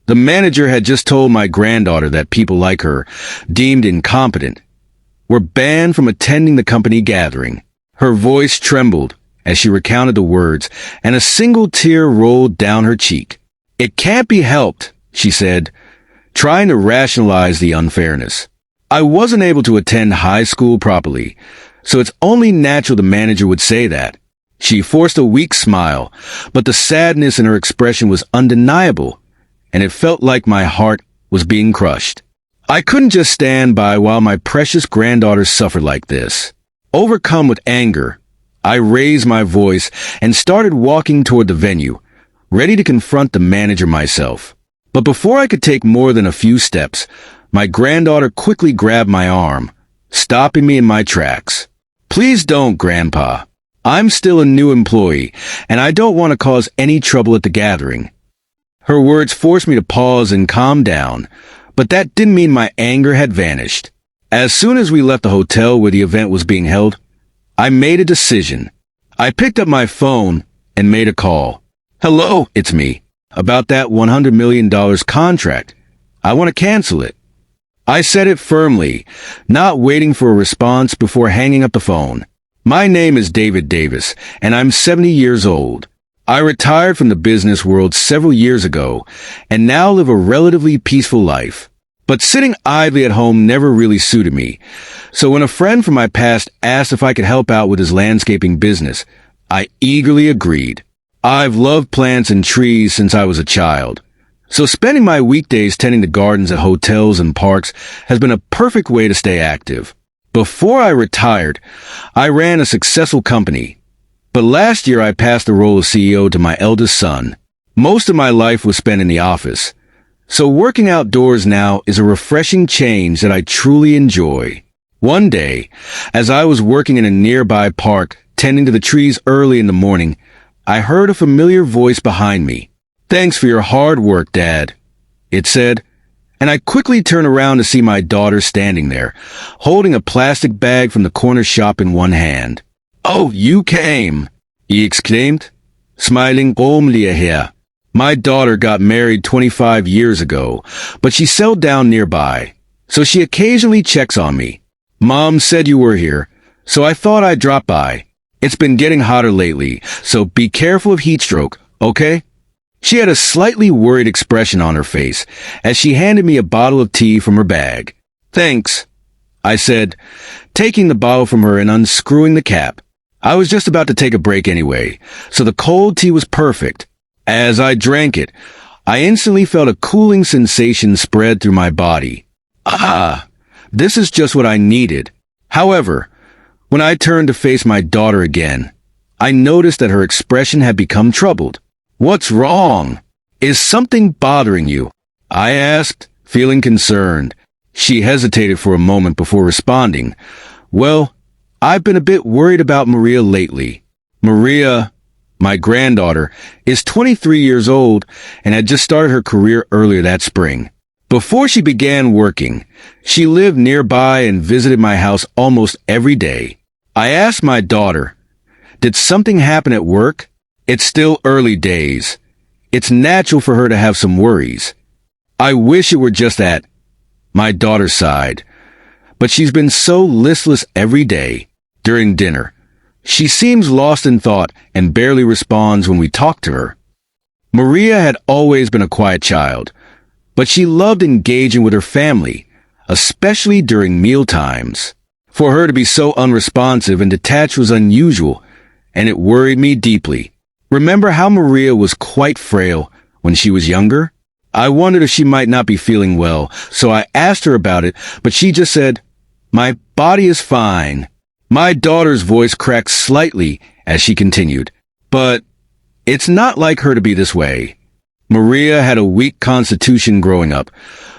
The manager had just told my granddaughter that people like her, deemed incompetent, were banned from attending the company gathering. Her voice trembled as she recounted the words, and a single tear rolled down her cheek. "It can't be helped," she said, trying to rationalize the unfairness. I wasn't able to attend high school properly, so it's only natural the manager would say that. She forced a weak smile, but the sadness in her expression was undeniable, and it felt like my heart was being crushed. I couldn't just stand by while my precious granddaughter suffered like this. Overcome with anger, I raised my voice and started walking toward the venue, ready to confront the manager myself. But before I could take more than a few steps, my granddaughter quickly grabbed my arm, stopping me in my tracks. "Please don't, Grandpa. I'm still a new employee, and I don't want to cause any trouble at the gathering." Her words forced me to pause and calm down, but that didn't mean my anger had vanished. As soon as we left the hotel where the event was being held, I made a decision. I picked up my phone and made a call. "Hello, it's me. About that $100 million contract. I want to cancel it." I said it firmly, not waiting for a response before hanging up the phone. "My name is David Davis, and I'm 70 years old. I retired from the business world several years ago, and now live a relatively peaceful life. But sitting idly at home never really suited me, so when a friend from my past asked if I could help out with his landscaping business, I eagerly agreed. I've loved plants and trees since I was a child, so spending my weekdays tending the gardens at hotels and parks has been a perfect way to stay active. Before I retired, I ran a successful company, but last year I passed the role of CEO to my eldest son. Most of my life was spent in the office, so working outdoors now is a refreshing change that I truly enjoy. One day, as I was working in a nearby park, tending to the trees early in the morning, I heard a familiar voice behind me. "Thanks for your hard work, Dad," it said, and I quickly turned around to see my daughter standing there, holding a plastic bag from the corner shop in one hand. "Oh, you came," he exclaimed, smiling warmly at her. My daughter got married 25 years ago, but she settled down nearby, so she occasionally checks on me. "Mom said you were here, so I thought I'd drop by. It's been getting hotter lately, so be careful of heat stroke, okay?" She had a slightly worried expression on her face as she handed me a bottle of tea from her bag. "Thanks," I said, taking the bottle from her and unscrewing the cap. I was just about to take a break anyway, so the cold tea was perfect. As I drank it, I instantly felt a cooling sensation spread through my body. Ah, this is just what I needed. However, when I turned to face my daughter again, I noticed that her expression had become troubled. "What's wrong? Is something bothering you?" I asked, feeling concerned. She hesitated for a moment before responding. "Well, I've been a bit worried about Maria lately." Maria, my granddaughter, is 23 years old and had just started her career earlier that spring. Before she began working, she lived nearby and visited my house almost every day. I asked my daughter, "Did something happen at work?" "It's still early days. It's natural for her to have some worries." "I wish it were just that," my daughter sighed. "But she's been so listless every day. During dinner, she seems lost in thought and barely responds when we talk to her." Maria had always been a quiet child, but she loved engaging with her family, especially during meal times. For her to be so unresponsive and detached was unusual, and it worried me deeply. Remember how Maria was quite frail when she was younger? I wondered if she might not be feeling well, so I asked her about it, but she just said, "My body is fine." My daughter's voice cracked slightly as she continued, "But it's not like her to be this way." Maria had a weak constitution growing up,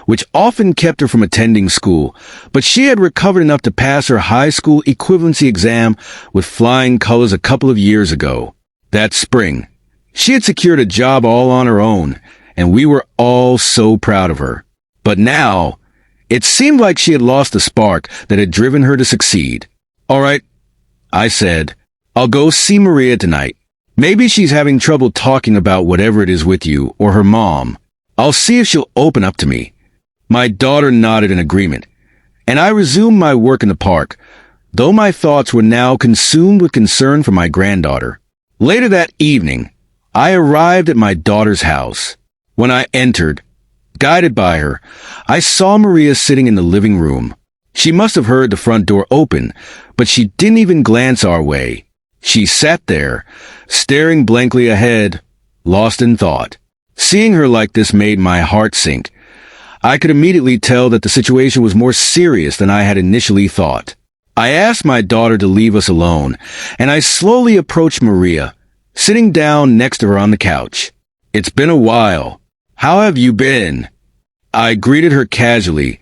which often kept her from attending school, but she had recovered enough to pass her high school equivalency exam with flying colors a couple of years ago. That spring, she had secured a job all on her own, and we were all so proud of her. But now, it seemed like she had lost the spark that had driven her to succeed. "All right," I said, "I'll go see Maria tonight. Maybe she's having trouble talking about whatever it is with you or her mom. I'll see if she'll open up to me. My daughter nodded in agreement, and I resumed my work in the park, though my thoughts were now consumed with concern for my granddaughter. Later that evening, I arrived at my daughter's house. When I entered, guided by her, I saw Maria sitting in the living room. She must have heard the front door open, but she didn't even glance our way. She sat there, staring blankly ahead, lost in thought. Seeing her like this made my heart sink. I could immediately tell that the situation was more serious than I had initially thought. I asked my daughter to leave us alone, and I slowly approached Maria, sitting down next to her on the couch. "It's been a while. How have you been?" I greeted her casually,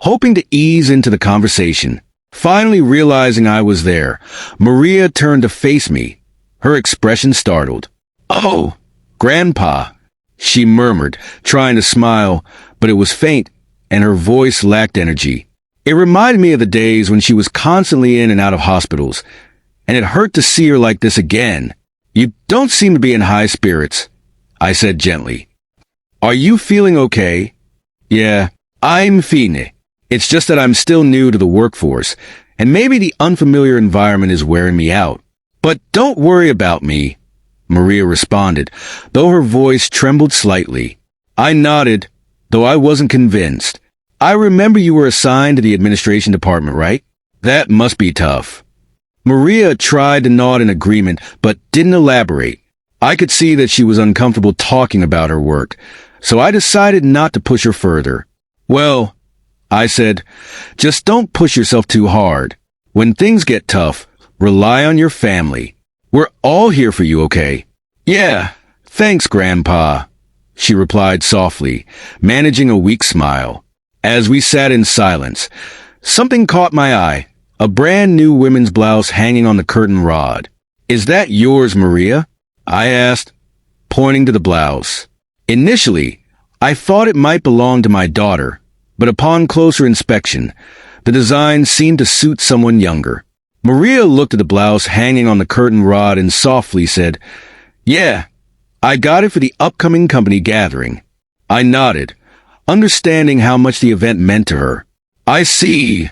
hoping to ease into the conversation. Finally realizing I was there, Maria turned to face me, her expression startled. "Oh, Grandpa," she murmured, trying to smile, but it was faint, and her voice lacked energy. It reminded me of the days when she was constantly in and out of hospitals, and it hurt to see her like this again. "You don't seem to be in high spirits," I said gently. "Are you feeling okay?" "Yeah, I'm fine. It's just that I'm still new to the workforce, and maybe the unfamiliar environment is wearing me out. But don't worry about me," Maria responded, though her voice trembled slightly. I nodded, though I wasn't convinced. "I remember you were assigned to the administration department, right? That must be tough." Maria tried to nod in agreement, but didn't elaborate. I could see that she was uncomfortable talking about her work, so I decided not to push her further. "Well," I said, "just don't push yourself too hard. When things get tough, rely on your family. We're all here for you, okay?" "Yeah, thanks, Grandpa," she replied softly, managing a weak smile. As we sat in silence, something caught my eye, a brand new women's blouse hanging on the curtain rod. "Is that yours, Maria?" I asked, pointing to the blouse. Initially, I thought it might belong to my daughter, but upon closer inspection, the design seemed to suit someone younger. Maria looked at the blouse hanging on the curtain rod and softly said, "Yeah, I got it for the upcoming company gathering." I nodded, understanding how much the event meant to her. "I see,"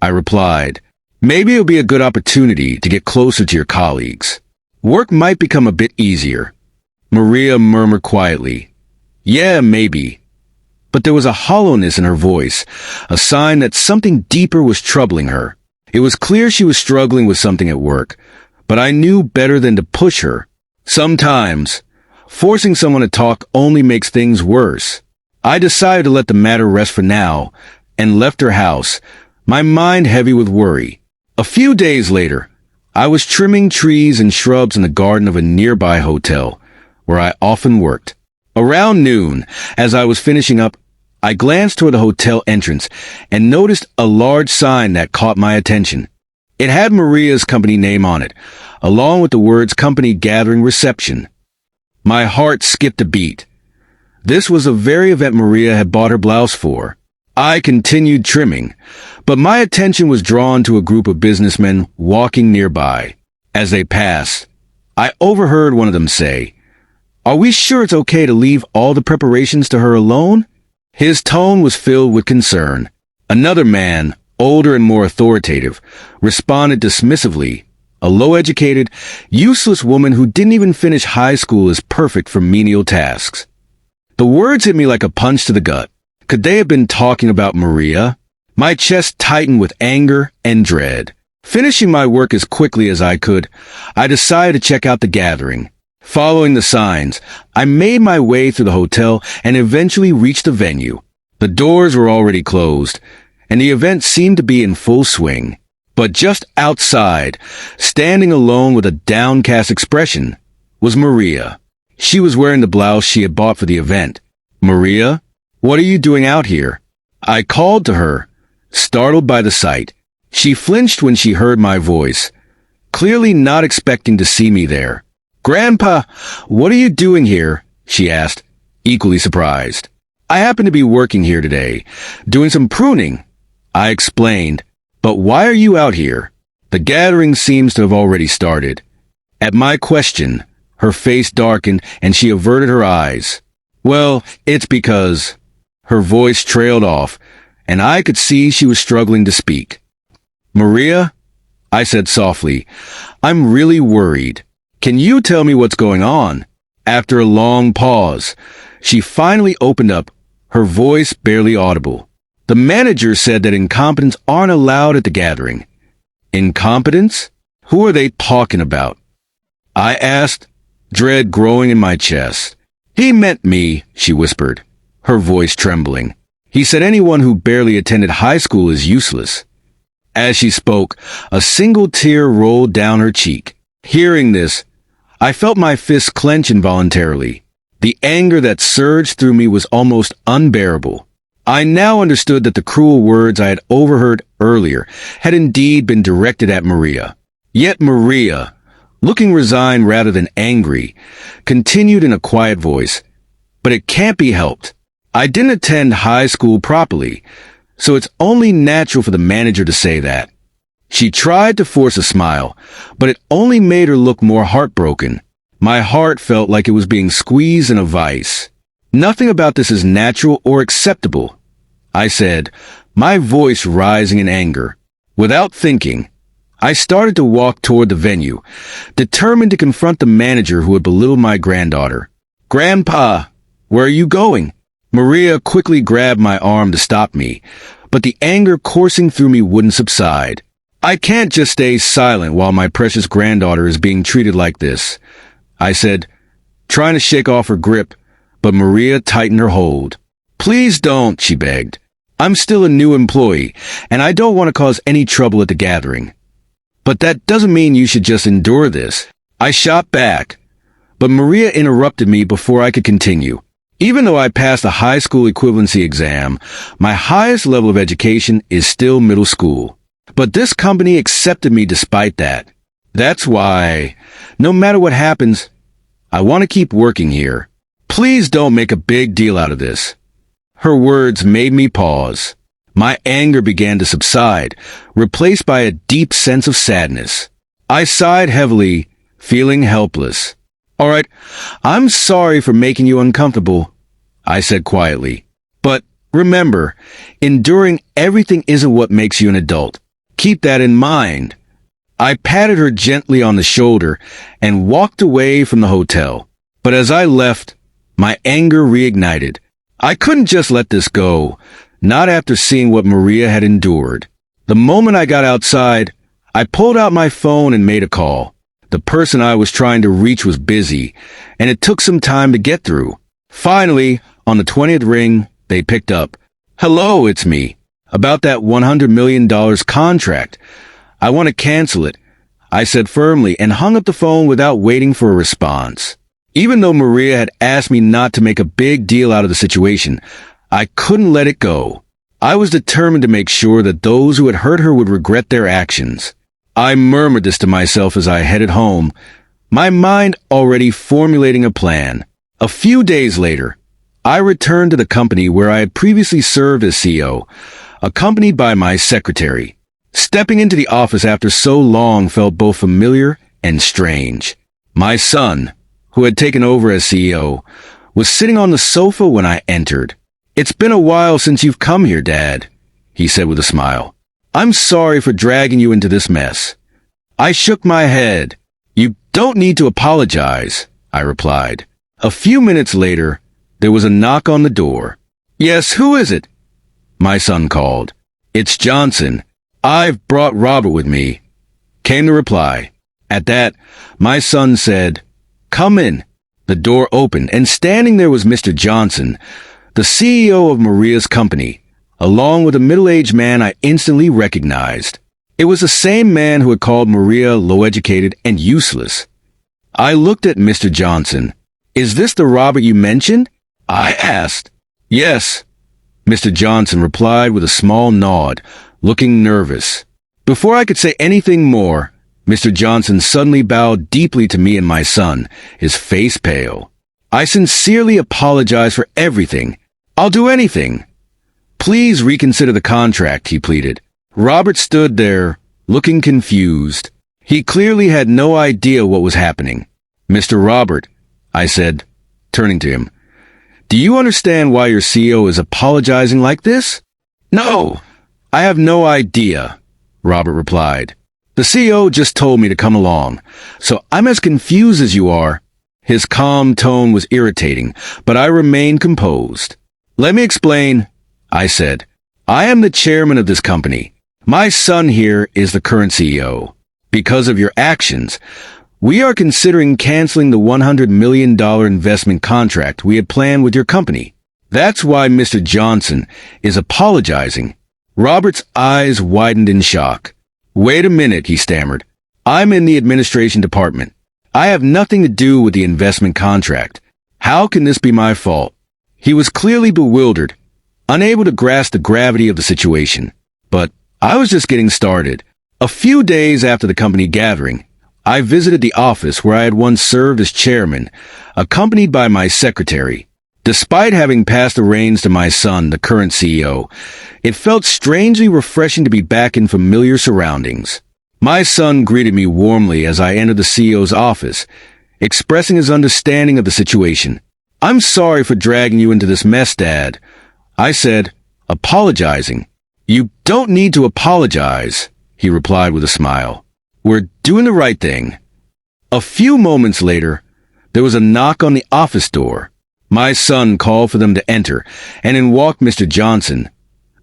I replied. "Maybe it'll be a good opportunity to get closer to your colleagues. Work might become a bit easier." Maria murmured quietly, "Yeah, maybe." But there was a hollowness in her voice, a sign that something deeper was troubling her. It was clear she was struggling with something at work, but I knew better than to push her. Sometimes, forcing someone to talk only makes things worse. I decided to let the matter rest for now, and left her house, my mind heavy with worry. A few days later, I was trimming trees and shrubs in the garden of a nearby hotel, where I often worked. Around noon, as I was finishing up, I glanced toward the hotel entrance and noticed a large sign that caught my attention. It had Maria's company name on it, along with the words "Company Gathering Reception." My heart skipped a beat. This was the very event Maria had bought her blouse for. I continued trimming, but my attention was drawn to a group of businessmen walking nearby. As they passed, I overheard one of them say, "Are we sure it's okay to leave all the preparations to her alone?" His tone was filled with concern. Another man, older and more authoritative, responded dismissively. A low-educated, useless woman who didn't even finish high school is perfect for menial tasks. The words hit me like a punch to the gut. Could they have been talking about Maria? My chest tightened with anger and dread. Finishing my work as quickly as I could, I decided to check out the gathering. Following the signs, I made my way through the hotel and eventually reached the venue. The doors were already closed, and the event seemed to be in full swing. But just outside, standing alone with a downcast expression, was Maria. She was wearing the blouse she had bought for the event. "Maria, what are you doing out here?" I called to her, startled by the sight. She flinched when she heard my voice, clearly not expecting to see me there. "Grandpa, what are you doing here?" she asked, equally surprised. "I happen to be working here today, doing some pruning," I explained. "But why are you out here?" The gathering seems to have already started. At my question, her face darkened and she averted her eyes. Well, it's because her voice trailed off, and I could see she was struggling to speak. Maria, I said softly, I'm really worried. Can you tell me what's going on? After a long pause, she finally opened up, her voice barely audible. The manager said that incompetents aren't allowed at the gathering. Incompetents? Who are they talking about? I asked, dread growing in my chest. He meant me, she whispered, her voice trembling. He said anyone who barely attended high school is useless. As she spoke, a single tear rolled down her cheek. Hearing this, I felt my fists clench involuntarily. The anger that surged through me was almost unbearable. I now understood that the cruel words I had overheard earlier had indeed been directed at Maria. Yet Maria, looking resigned rather than angry, continued in a quiet voice, "But it can't be helped. I didn't attend high school properly, so it's only natural for the manager to say that." She tried to force a smile, but it only made her look more heartbroken. My heart felt like it was being squeezed in a vice. "Nothing about this is natural or acceptable," I said, my voice rising in anger. Without thinking, I started to walk toward the venue, determined to confront the manager who had belittled my granddaughter. "Grandpa, where are you going?" Maria quickly grabbed my arm to stop me, but the anger coursing through me wouldn't subside. "I can't just stay silent while my precious granddaughter is being treated like this," I said, trying to shake off her grip, but Maria tightened her hold. "Please don't," she begged. "I'm still a new employee, and I don't want to cause any trouble at the gathering." "But that doesn't mean you should just endure this," I shot back. But Maria interrupted me before I could continue. "Even though I passed a high school equivalency exam, my highest level of education is still middle school. But this company accepted me despite that. That's why, no matter what happens, I want to keep working here. Please don't make a big deal out of this." Her words made me pause. My anger began to subside, replaced by a deep sense of sadness. I sighed heavily, feeling helpless. "All right, I'm sorry for making you uncomfortable," I said quietly. "But remember, enduring everything isn't what makes you an adult. Keep that in mind." I patted her gently on the shoulder and walked away from the hotel. But as I left, my anger reignited. I couldn't just let this go, not after seeing what Maria had endured. The moment I got outside, I pulled out my phone and made a call. The person I was trying to reach was busy, and it took some time to get through. Finally, on the 20th ring, they picked up. "Hello, it's me. About that $100 million contract. I want to cancel it," I said firmly and hung up the phone without waiting for a response. Even though Maria had asked me not to make a big deal out of the situation, I couldn't let it go. I was determined to make sure that those who had hurt her would regret their actions. I murmured this to myself as I headed home, my mind already formulating a plan. A few days later, I returned to the company where I had previously served as CEO, accompanied by my secretary. Stepping into the office after so long felt both familiar and strange. My son, who had taken over as CEO, was sitting on the sofa when I entered. "It's been a while since you've come here, Dad," he said with a smile. "I'm sorry for dragging you into this mess." I shook my head. "You don't need to apologize," I replied. A few minutes later, there was a knock on the door. "Yes, who is it?" my son called. "It's Johnson. I've brought Robert with me," came the reply. At that, my son said, "Come in." The door opened, and standing there was Mr. Johnson, the CEO of Maria's company, along with a middle-aged man I instantly recognized. It was the same man who had called Maria low-educated and useless. I looked at Mr. Johnson. "Is this the Robert you mentioned?" I asked. "Yes," Mr. Johnson replied with a small nod, looking nervous. Before I could say anything more, Mr. Johnson suddenly bowed deeply to me and my son, his face pale. "I sincerely apologize for everything. I'll do anything." "Please reconsider the contract," he pleaded. Robert stood there, looking confused. He clearly had no idea what was happening. "Mr. Robert," I said, turning to him, Do you understand why your CEO is apologizing like this? No, I have no idea, Robert replied. The CEO just told me to come along, so I'm as confused as you are. His calm tone was irritating, but I remained composed. Let me explain, I said. I am the chairman of this company. My son here is the current CEO. Because of your actions, we are considering canceling the $100 million investment contract we had planned with your company. That's why Mr. Johnson is apologizing. Robert's eyes widened in shock. Wait a minute, he stammered. I'm in the administration department. I have nothing to do with the investment contract. How can this be my fault? He was clearly bewildered, unable to grasp the gravity of the situation. But I was just getting started. A few days after the company gathering, I visited the office where I had once served as chairman, accompanied by my secretary. Despite having passed the reins to my son, the current CEO, it felt strangely refreshing to be back in familiar surroundings. My son greeted me warmly as I entered the CEO's office, expressing his understanding of the situation. I'm sorry for dragging you into this mess, Dad, I said, apologizing. You don't need to apologize, he replied with a smile. We're doing the right thing. A few moments later, there was a knock on the office door. My son called for them to enter, and in walked Mr. Johnson,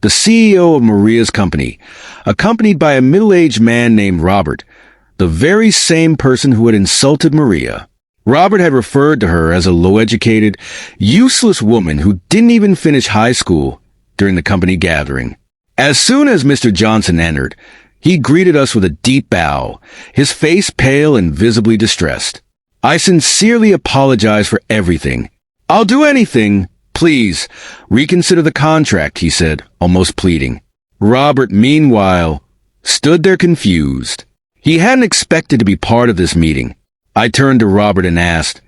the CEO of Maria's company, accompanied by a middle-aged man named Robert, the very same person who had insulted Maria. Robert had referred to her as a low-educated, useless woman who didn't even finish high school during the company gathering. As soon as Mr. Johnson entered, he greeted us with a deep bow, his face pale and visibly distressed. I sincerely apologize for everything. I'll do anything. Please, reconsider the contract, he said, almost pleading. Robert, meanwhile, stood there confused. He hadn't expected to be part of this meeting. I turned to Robert and asked,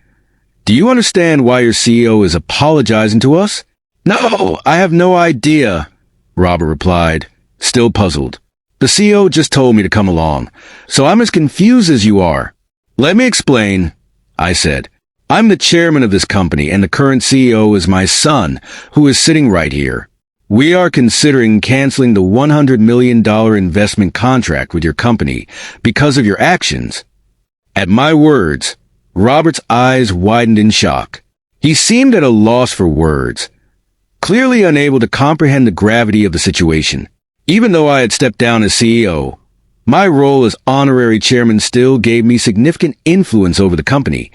Do you understand why your CEO is apologizing to us? No, I have no idea, Robert replied, still puzzled. The CEO just told me to come along, so I'm as confused as you are. Let me explain, I said. I'm the chairman of this company, and the current CEO is my son, who is sitting right here. We are considering canceling the $100 million investment contract with your company because of your actions. At my words, Robert's eyes widened in shock. He seemed at a loss for words, clearly unable to comprehend the gravity of the situation. Even though I had stepped down as CEO, my role as honorary chairman still gave me significant influence over the company,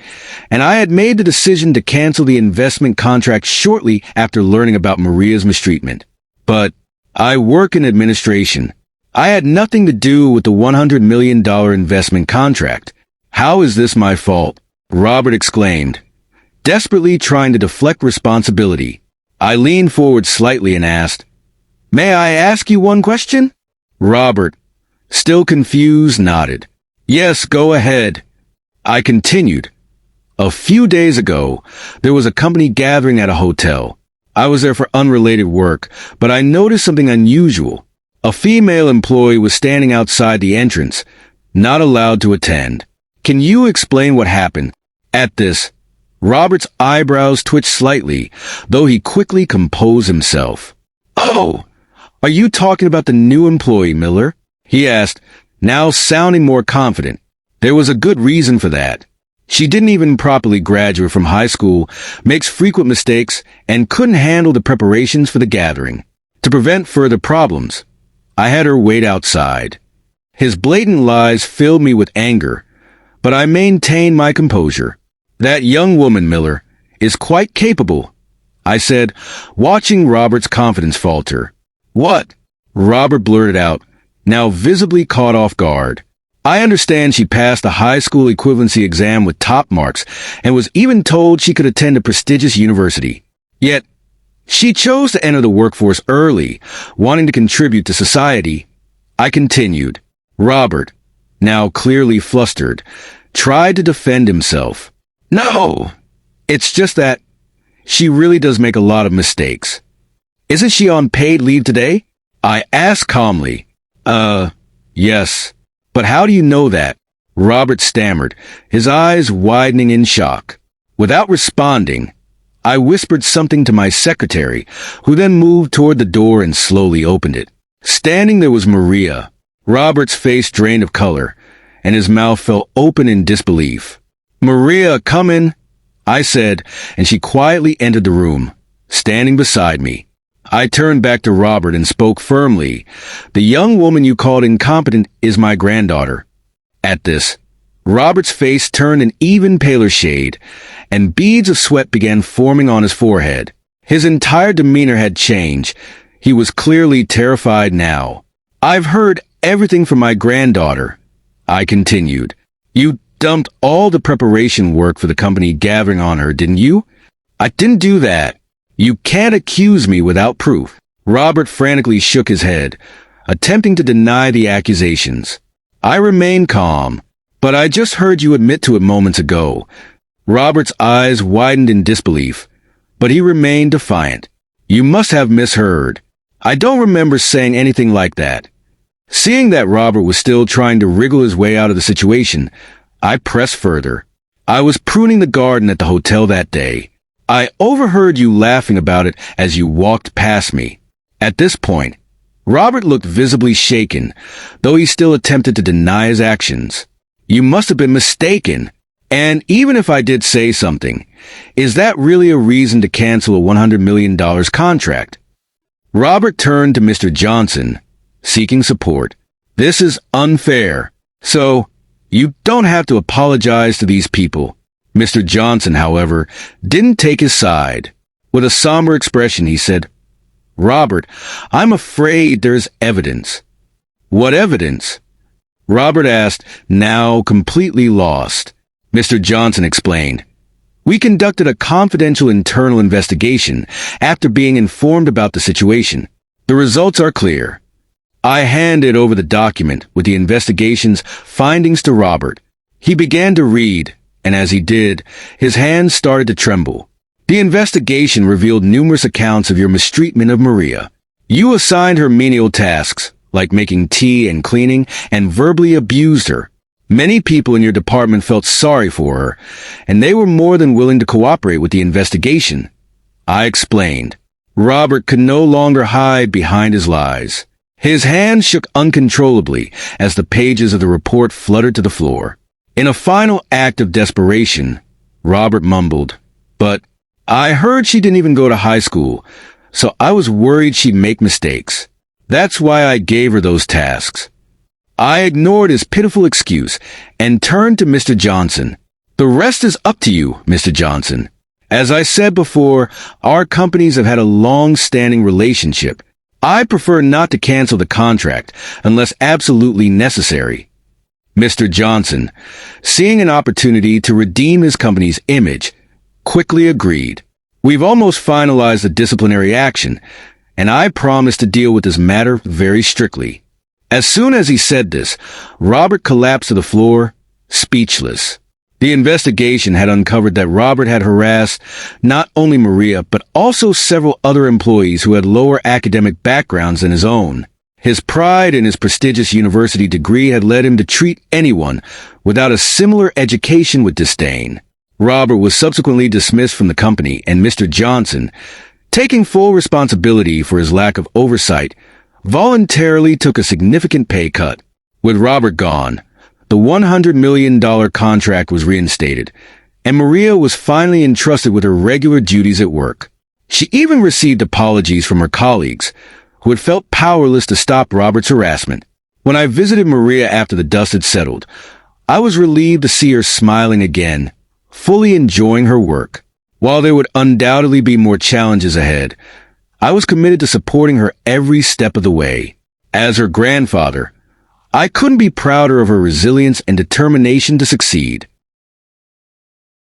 and I had made the decision to cancel the investment contract shortly after learning about Maria's mistreatment. But I work in administration. I had nothing to do with the $100 million investment contract. How is this my fault? Robert exclaimed, desperately trying to deflect responsibility. I leaned forward slightly and asked, May I ask you one question? Robert, still confused, nodded. Yes, go ahead. I continued. A few days ago, there was a company gathering at a hotel. I was there for unrelated work, but I noticed something unusual. A female employee was standing outside the entrance, not allowed to attend. Can you explain what happened? At this, Robert's eyebrows twitched slightly, though he quickly composed himself. Oh, are you talking about the new employee, Miller? He asked, now sounding more confident. There was a good reason for that. She didn't even properly graduate from high school, makes frequent mistakes, and couldn't handle the preparations for the gathering. To prevent further problems, I had her wait outside. His blatant lies filled me with anger, but I maintained my composure. That young woman, Miller, is quite capable, I said, watching Robert's confidence falter. What? Robert blurted out, now visibly caught off guard. I understand she passed the high school equivalency exam with top marks and was even told she could attend a prestigious university. Yet, she chose to enter the workforce early, wanting to contribute to society. I continued. Robert, now clearly flustered, tried to defend himself. No, it's just that she really does make a lot of mistakes. Isn't she on paid leave today? I asked calmly. Yes. But how do you know that? Robert stammered, his eyes widening in shock. Without responding, I whispered something to my secretary, who then moved toward the door and slowly opened it. Standing there was Maria. Robert's face drained of color, and his mouth fell open in disbelief. "Maria, come in," I said, and she quietly entered the room, standing beside me. I turned back to Robert and spoke firmly. "The young woman you called incompetent is my granddaughter." At this, Robert's face turned an even paler shade, and beads of sweat began forming on his forehead. His entire demeanor had changed. He was clearly terrified now. "I've heard everything from my granddaughter," I continued. "You dumped all the preparation work for the company gathering on her, didn't you?" "I didn't do that." "You can't accuse me without proof." Robert frantically shook his head, attempting to deny the accusations. I remained calm. "But I just heard you admit to it moments ago." Robert's eyes widened in disbelief, but he remained defiant. "You must have misheard. I don't remember saying anything like that." Seeing that Robert was still trying to wriggle his way out of the situation, I pressed further. "I was pruning the garden at the hotel that day. I overheard you laughing about it as you walked past me." At this point, Robert looked visibly shaken, though he still attempted to deny his actions. "You must have been mistaken. And even if I did say something, is that really a reason to cancel a $100 million contract?" Robert turned to Mr. Johnson, seeking support. "This is unfair. So, you don't have to apologize to these people." Mr. Johnson, however, didn't take his side. With a somber expression, he said, "Robert, I'm afraid there's evidence." "What evidence?" Robert asked, now completely lost. Mr. Johnson explained, "We conducted a confidential internal investigation after being informed about the situation. The results are clear." I handed over the document with the investigation's findings to Robert. He began to read, and as he did, his hands started to tremble. "The investigation revealed numerous accounts of your mistreatment of Maria. You assigned her menial tasks, like making tea and cleaning, and verbally abused her. Many people in your department felt sorry for her, and they were more than willing to cooperate with the investigation," I explained. Robert could no longer hide behind his lies. His hands shook uncontrollably as the pages of the report fluttered to the floor. In a final act of desperation, Robert mumbled, "But I heard she didn't even go to high school, so I was worried she'd make mistakes. That's why I gave her those tasks." I ignored his pitiful excuse and turned to Mr. Johnson. "The rest is up to you, Mr. Johnson. As I said before, our companies have had a long-standing relationship. I prefer not to cancel the contract unless absolutely necessary." Mr. Johnson, seeing an opportunity to redeem his company's image, quickly agreed. "We've almost finalized the disciplinary action, and I promise to deal with this matter very strictly." As soon as he said this, Robert collapsed to the floor, speechless. The investigation had uncovered that Robert had harassed not only Maria, but also several other employees who had lower academic backgrounds than his own. His pride in his prestigious university degree had led him to treat anyone without a similar education with disdain. Robert was subsequently dismissed from the company, and Mr. Johnson, taking full responsibility for his lack of oversight, voluntarily took a significant pay cut. With Robert gone, the $100 million contract was reinstated, and Maria was finally entrusted with her regular duties at work. She even received apologies from her colleagues, who had felt powerless to stop Robert's harassment. When I visited Maria after the dust had settled, I was relieved to see her smiling again, fully enjoying her work. While there would undoubtedly be more challenges ahead, I was committed to supporting her every step of the way. As her grandfather, I couldn't be prouder of her resilience and determination to succeed.